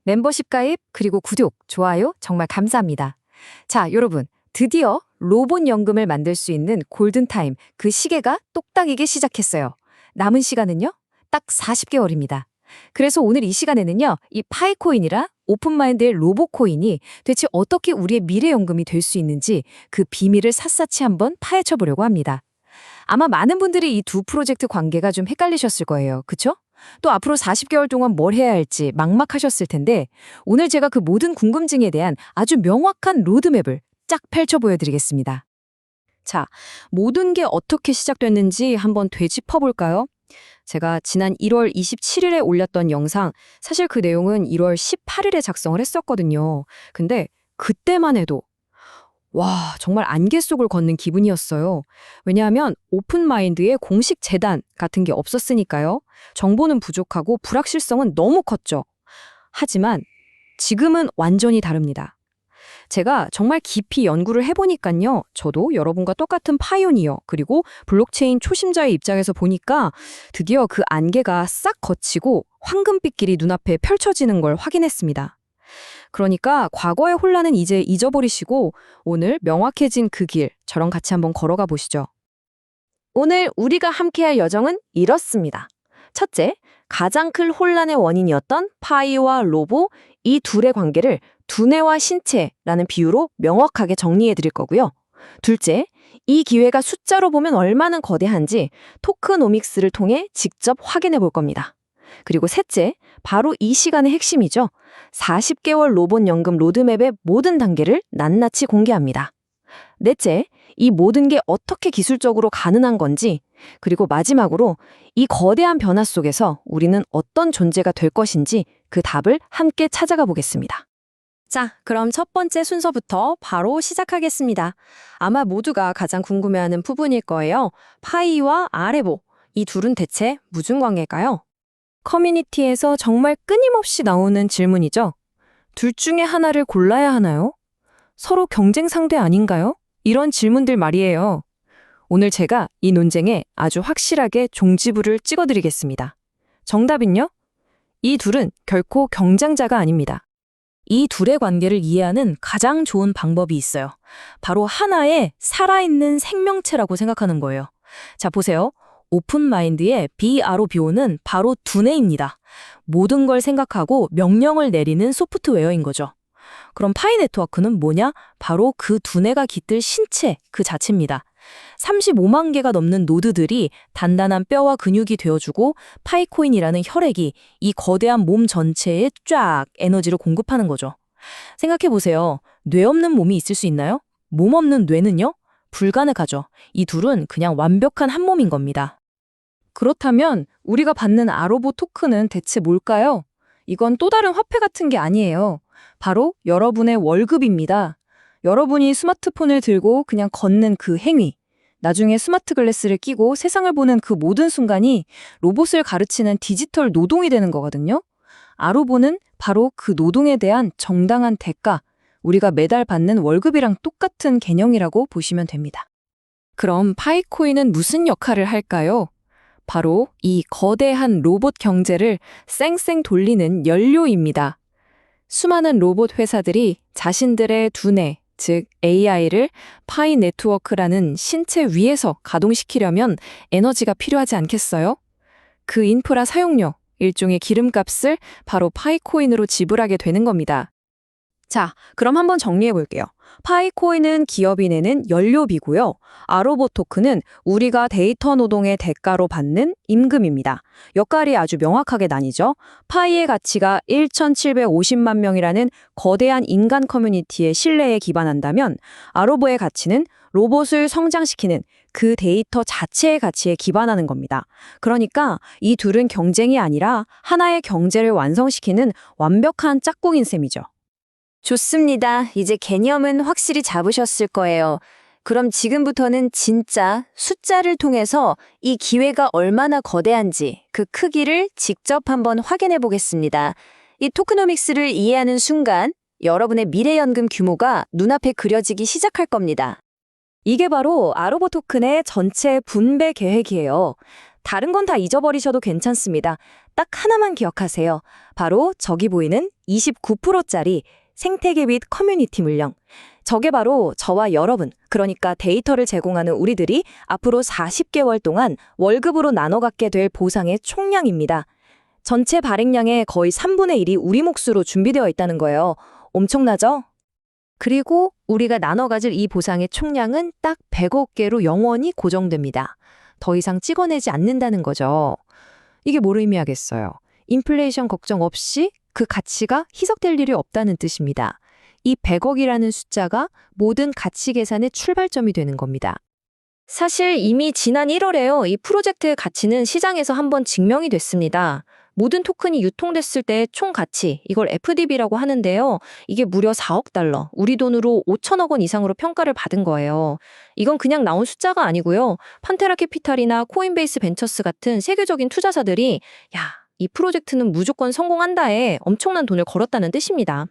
멤버십 가입, 그리고 구독, 좋아요 정말 감사합니다. 자, 여러분, 드디어 로봇 연금을 만들 수 있는 골든타임, 그 시계가 똑딱이게 시작했어요. 남은 시간은요? 딱 40개월입니다. 그래서 오늘 이 시간에는요, 이 파이코인이라 오픈마인드의 로봇코인이 대체 어떻게 우리의 미래연금이 될 수 있는지 그 비밀을 샅샅이 한번 파헤쳐 보려고 합니다. 아마 많은 분들이 이 두 프로젝트 관계가 좀 헷갈리셨을 거예요. 그쵸? 또 앞으로 40개월 동안 뭘 해야 할지 막막하셨을 텐데 오늘 제가 그 모든 궁금증에 대한 아주 명확한 로드맵을 쫙 펼쳐 보여드리겠습니다. 자, 모든 게 어떻게 시작됐는지 한번 되짚어 볼까요? 제가 지난 1월 27일에 올렸던 영상, 사실 그 내용은 1월 18일에 작성을 했었거든요. 근데 그때만 해도 와, 정말 안개 속을 걷는 기분이었어요. 왜냐하면 오픈마인드의 공식 재단 같은 게 없었으니까요. 정보는 부족하고 불확실성은 너무 컸죠. 하지만 지금은 완전히 다릅니다. 제가 정말 깊이 연구를 해보니까요. 저도 여러분과 똑같은 파이오니어 그리고 블록체인 초심자의 입장에서 보니까 드디어 그 안개가 싹 걷히고 황금빛길이 눈앞에 펼쳐지는 걸 확인했습니다. 그러니까 과거의 혼란은 이제 잊어버리시고 오늘 명확해진 그 길, 저랑 같이 한번 걸어가 보시죠. 오늘 우리가 함께할 여정은 이렇습니다. 첫째, 가장 큰 혼란의 원인이었던 파이와 로보, 이 둘의 관계를 두뇌와 신체라는 비유로 명확하게 정리해 드릴 거고요. 둘째, 이 기회가 숫자로 보면 얼마나 거대한지 토크노믹스를 통해 직접 확인해 볼 겁니다. 그리고 셋째, 바로 이 시간의 핵심이죠. 40개월 로봇 연금 로드맵의 모든 단계를 낱낱이 공개합니다. 넷째, 이 모든 게 어떻게 기술적으로 가능한 건지, 그리고 마지막으로 이 거대한 변화 속에서 우리는 어떤 존재가 될 것인지 그 답을 함께 찾아가 보겠습니다. 자, 그럼 첫 번째 순서부터 바로 시작하겠습니다. 아마 모두가 가장 궁금해하는 부분일 거예요. 파이와 아레보, 이 둘은 대체 무슨 관계일까요? 커뮤니티에서 정말 끊임없이 나오는 질문이죠. 둘 중에 하나를 골라야 하나요? 서로 경쟁 상대 아닌가요? 이런 질문들 말이에요. 오늘 제가 이 논쟁에 아주 확실하게 종지부를 찍어드리겠습니다. 정답은요? 이 둘은 결코 경쟁자가 아닙니다. 이 둘의 관계를 이해하는 가장 좋은 방법이 있어요. 바로 하나의 살아있는 생명체라고 생각하는 거예요. 자, 보세요. 오픈마인드의 BROBO는 바로 두뇌입니다. 모든 걸 생각하고 명령을 내리는 소프트웨어인 거죠. 그럼 파이 네트워크는 뭐냐? 바로 그 두뇌가 깃들 신체 그 자체입니다. 35만 개가 넘는 노드들이 단단한 뼈와 근육이 되어주고 파이코인이라는 혈액이 이 거대한 몸 전체에 쫙 에너지를 공급하는 거죠. 생각해보세요. 뇌 없는 몸이 있을 수 있나요? 몸 없는 뇌는요? 불가능하죠. 이 둘은 그냥 완벽한 한 몸인 겁니다. 그렇다면 우리가 받는 아로보 토큰은 대체 뭘까요? 이건 또 다른 화폐 같은 게 아니에요. 바로 여러분의 월급입니다. 여러분이 스마트폰을 들고 그냥 걷는 그 행위, 나중에 스마트 글래스를 끼고 세상을 보는 그 모든 순간이 로봇을 가르치는 디지털 노동이 되는 거거든요. 아로보는 바로 그 노동에 대한 정당한 대가, 우리가 매달 받는 월급이랑 똑같은 개념이라고 보시면 됩니다. 그럼 파이코인은 무슨 역할을 할까요? 바로 이 거대한 로봇 경제를 쌩쌩 돌리는 연료입니다. 수많은 로봇 회사들이 자신들의 두뇌, 즉 AI를 파이 네트워크라는 신체 위에서 가동시키려면 에너지가 필요하지 않겠어요? 그 인프라 사용료, 일종의 기름값을 바로 파이코인으로 지불하게 되는 겁니다. 자, 그럼 한번 정리해 볼게요. 파이코인은 기업이 내는 연료비고요. 아로보 토큰은 우리가 데이터 노동의 대가로 받는 임금입니다. 역할이 아주 명확하게 나뉘죠. 파이의 가치가 1,750만 명이라는 거대한 인간 커뮤니티의 신뢰에 기반한다면 아로보의 가치는 로봇을 성장시키는 그 데이터 자체의 가치에 기반하는 겁니다. 그러니까 이 둘은 경쟁이 아니라 하나의 경제를 완성시키는 완벽한 짝꿍인 셈이죠. 좋습니다. 이제 개념은 확실히 잡으셨을 거예요. 그럼 지금부터는 진짜 숫자를 통해서 이 기회가 얼마나 거대한지 그 크기를 직접 한번 확인해 보겠습니다. 이 토크노믹스를 이해하는 순간 여러분의 미래연금 규모가 눈앞에 그려지기 시작할 겁니다. 이게 바로 아로보 토큰의 전체 분배 계획이에요. 다른 건 다 잊어버리셔도 괜찮습니다. 딱 하나만 기억하세요. 바로 저기 보이는 29%짜리 생태계 및 커뮤니티 물량. 저게 바로 저와 여러분, 그러니까 데이터를 제공하는 우리들이 앞으로 40개월 동안 월급으로 나눠 갖게 될 보상의 총량입니다. 전체 발행량의 거의 3분의 1이 우리 몫으로 준비되어 있다는 거예요. 엄청나죠? 그리고 우리가 나눠 가질 이 보상의 총량은 딱 100억 개로 영원히 고정됩니다. 더 이상 찍어내지 않는다는 거죠. 이게 뭘 의미하겠어요? 인플레이션 걱정 없이 그 가치가 희석될 일이 없다는 뜻입니다. 이 100억이라는 숫자가 모든 가치 계산의 출발점이 되는 겁니다. 사실 이미 지난 1월에요. 이 프로젝트의 가치는 시장에서 한번 증명이 됐습니다. 모든 토큰이 유통됐을 때 총 가치, 이걸 FDB라고 하는데요. 이게 무려 4억 달러, 우리 돈으로 5천억 원 이상으로 평가를 받은 거예요. 이건 그냥 나온 숫자가 아니고요. 판테라 캐피탈이나 코인베이스 벤처스 같은 세계적인 투자사들이 야, 이 프로젝트는 무조건 성공한다에 엄청난 돈을 걸었다는 뜻입니다.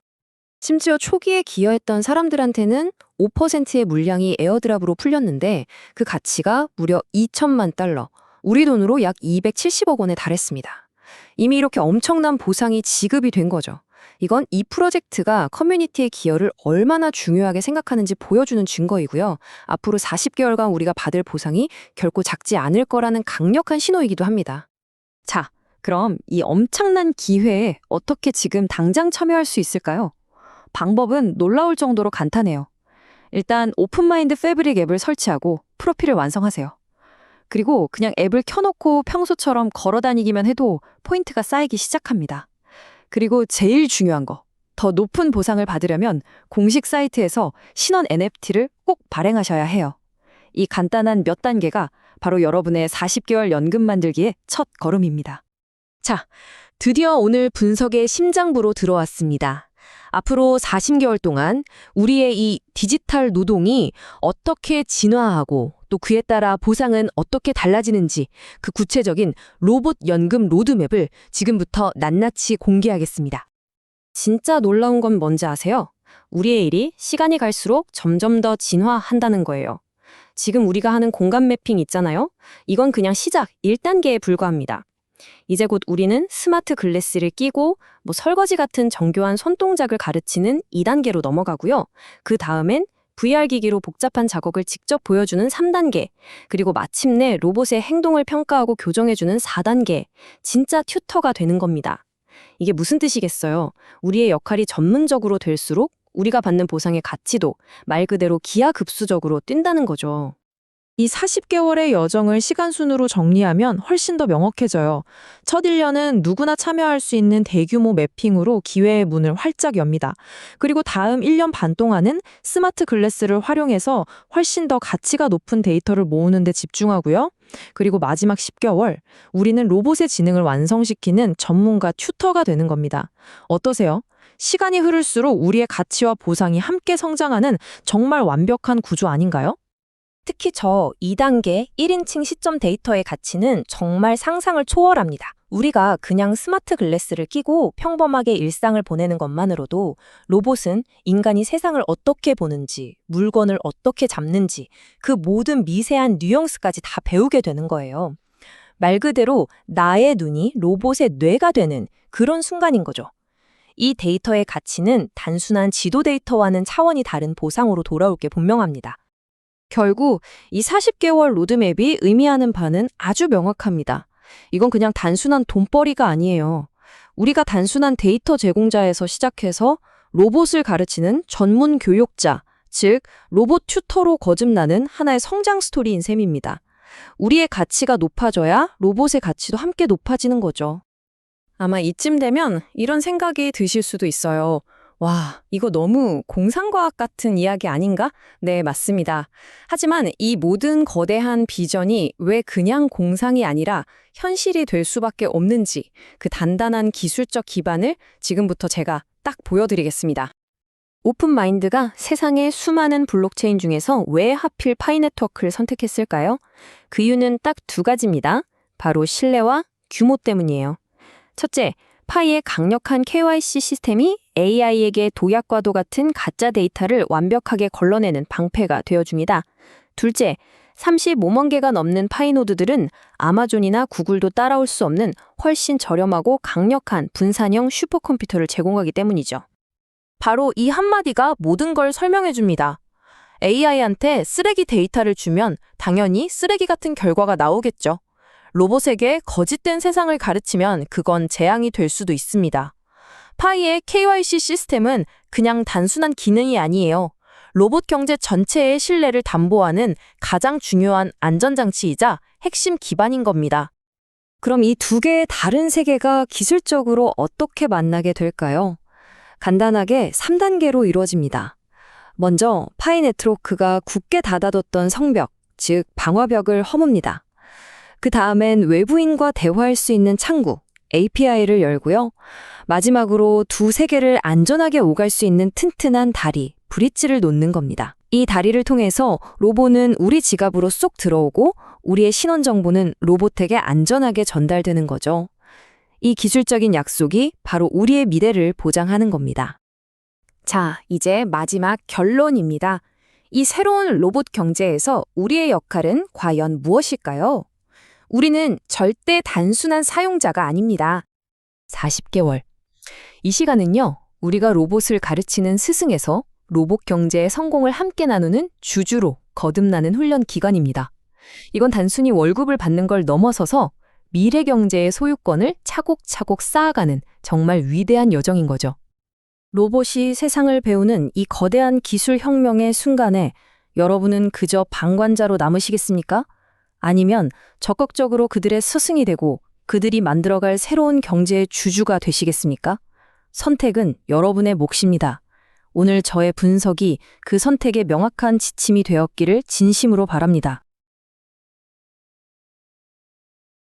심지어 초기에 기여했던 사람들한테는 5%의 물량이 에어드랍으로 풀렸는데 그 가치가 무려 2천만 달러, 우리 돈으로 약 270억 원에 달했습니다. 이미 이렇게 엄청난 보상이 지급이 된 거죠. 이건 이 프로젝트가 커뮤니티의 기여를 얼마나 중요하게 생각하는지 보여주는 증거이고요. 앞으로 40개월간 우리가 받을 보상이 결코 작지 않을 거라는 강력한 신호이기도 합니다. 자, 그럼 이 엄청난 기회에 어떻게 지금 당장 참여할 수 있을까요? 방법은 놀라울 정도로 간단해요. 일단 오픈마인드 패브릭 앱을 설치하고 프로필을 완성하세요. 그리고 그냥 앱을 켜놓고 평소처럼 걸어다니기만 해도 포인트가 쌓이기 시작합니다. 그리고 제일 중요한 거, 더 높은 보상을 받으려면 공식 사이트에서 신원 NFT를 꼭 발행하셔야 해요. 이 간단한 몇 단계가 바로 여러분의 40개월 연금 만들기의 첫 걸음입니다. 자, 드디어 오늘 분석의 심장부로 들어왔습니다. 앞으로 40개월 동안 우리의 이 디지털 노동이 어떻게 진화하고 또 그에 따라 보상은 어떻게 달라지는지 그 구체적인 로봇 연금 로드맵을 지금부터 낱낱이 공개하겠습니다. 진짜 놀라운 건 뭔지 아세요? 우리의 일이 시간이 갈수록 점점 더 진화한다는 거예요. 지금 우리가 하는 공간 매핑 있잖아요? 이건 그냥 시작 1단계에 불과합니다. 이제 곧 우리는 스마트 글래스를 끼고 설거지 같은 정교한 손동작을 가르치는 2단계로 넘어가고요. 그 다음엔 VR 기기로 복잡한 작업을 직접 보여주는 3단계, 그리고 마침내 로봇의 행동을 평가하고 교정해주는 4단계, 진짜 튜터가 되는 겁니다. 이게 무슨 뜻이겠어요? 우리의 역할이 전문적으로 될수록 우리가 받는 보상의 가치도 말 그대로 기하급수적으로 뛴다는 거죠. 이 40개월의 여정을 시간순으로 정리하면 훨씬 더 명확해져요. 첫 1년은 누구나 참여할 수 있는 대규모 매핑으로 기회의 문을 활짝 엽니다. 그리고 다음 1년 반 동안은 스마트 글래스를 활용해서 훨씬 더 가치가 높은 데이터를 모으는 데 집중하고요. 그리고 마지막 10개월, 우리는 로봇의 지능을 완성시키는 전문가 튜터가 되는 겁니다. 어떠세요? 시간이 흐를수록 우리의 가치와 보상이 함께 성장하는 정말 완벽한 구조 아닌가요? 특히 저 2단계 1인칭 시점 데이터의 가치는 정말 상상을 초월합니다. 우리가 그냥 스마트 글래스를 끼고 평범하게 일상을 보내는 것만으로도 로봇은 인간이 세상을 어떻게 보는지, 물건을 어떻게 잡는지 그 모든 미세한 뉘앙스까지 다 배우게 되는 거예요. 말 그대로 나의 눈이 로봇의 뇌가 되는 그런 순간인 거죠. 이 데이터의 가치는 단순한 지도 데이터와는 차원이 다른 보상으로 돌아올 게 분명합니다. 결국 이 40개월 로드맵이 의미하는 바는 아주 명확합니다. 이건 그냥 단순한 돈벌이가 아니에요. 우리가 단순한 데이터 제공자에서 시작해서 로봇을 가르치는 전문 교육자, 즉 로봇 튜터로 거듭나는 하나의 성장 스토리인 셈입니다. 우리의 가치가 높아져야 로봇의 가치도 함께 높아지는 거죠. 아마 이쯤 되면 이런 생각이 드실 수도 있어요. 와, 이거 너무 공상과학 같은 이야기 아닌가? 네, 맞습니다. 하지만 이 모든 거대한 비전이 왜 그냥 공상이 아니라 현실이 될 수밖에 없는지 그 단단한 기술적 기반을 지금부터 제가 딱 보여드리겠습니다. 오픈마인드가 세상의 수많은 블록체인 중에서 왜 하필 파이 네트워크를 선택했을까요? 그 이유는 딱 두 가지입니다. 바로 신뢰와 규모 때문이에요. 첫째, 파이의 강력한 KYC 시스템이 AI에게 도약과도 같은 가짜 데이터를 완벽하게 걸러내는 방패가 되어줍니다. 둘째, 35만 개가 넘는 파이노드들은 아마존이나 구글도 따라올 수 없는 훨씬 저렴하고 강력한 분산형 슈퍼컴퓨터를 제공하기 때문이죠. 바로 이 한마디가 모든 걸 설명해 줍니다. AI한테 쓰레기 데이터를 주면 당연히 쓰레기 같은 결과가 나오겠죠. 로봇에게 거짓된 세상을 가르치면 그건 재앙이 될 수도 있습니다. 파이의 KYC 시스템은 그냥 단순한 기능이 아니에요. 로봇 경제 전체의 신뢰를 담보하는 가장 중요한 안전장치이자 핵심 기반인 겁니다. 그럼 이 두 개의 다른 세계가 기술적으로 어떻게 만나게 될까요? 간단하게 3단계로 이루어집니다. 먼저 파이 네트워크가 굳게 닫아뒀던 성벽, 즉 방화벽을 허뭅니다. 그 다음엔 외부인과 대화할 수 있는 창구, API를 열고요. 마지막으로 두 세계를 안전하게 오갈 수 있는 튼튼한 다리, 브릿지를 놓는 겁니다. 이 다리를 통해서 로봇은 우리 지갑으로 쏙 들어오고 우리의 신원 정보는 로봇에게 안전하게 전달되는 거죠. 이 기술적인 약속이 바로 우리의 미래를 보장하는 겁니다. 자, 이제 마지막 결론입니다. 이 새로운 로봇 경제에서 우리의 역할은 과연 무엇일까요? 우리는 절대 단순한 사용자가 아닙니다. 40개월. 이 시간은요, 우리가 로봇을 가르치는 스승에서 로봇 경제의 성공을 함께 나누는 주주로 거듭나는 훈련 기간입니다. 이건 단순히 월급을 받는 걸 넘어서서 미래 경제의 소유권을 차곡차곡 쌓아가는 정말 위대한 여정인 거죠. 로봇이 세상을 배우는 이 거대한 기술 혁명의 순간에 여러분은 그저 방관자로 남으시겠습니까? 아니면 적극적으로 그들의 스승이 되고 그들이 만들어갈 새로운 경제의 주주가 되시겠습니까? 선택은 여러분의 몫입니다. 오늘 저의 분석이 그 선택의 명확한 지침이 되었기를 진심으로 바랍니다.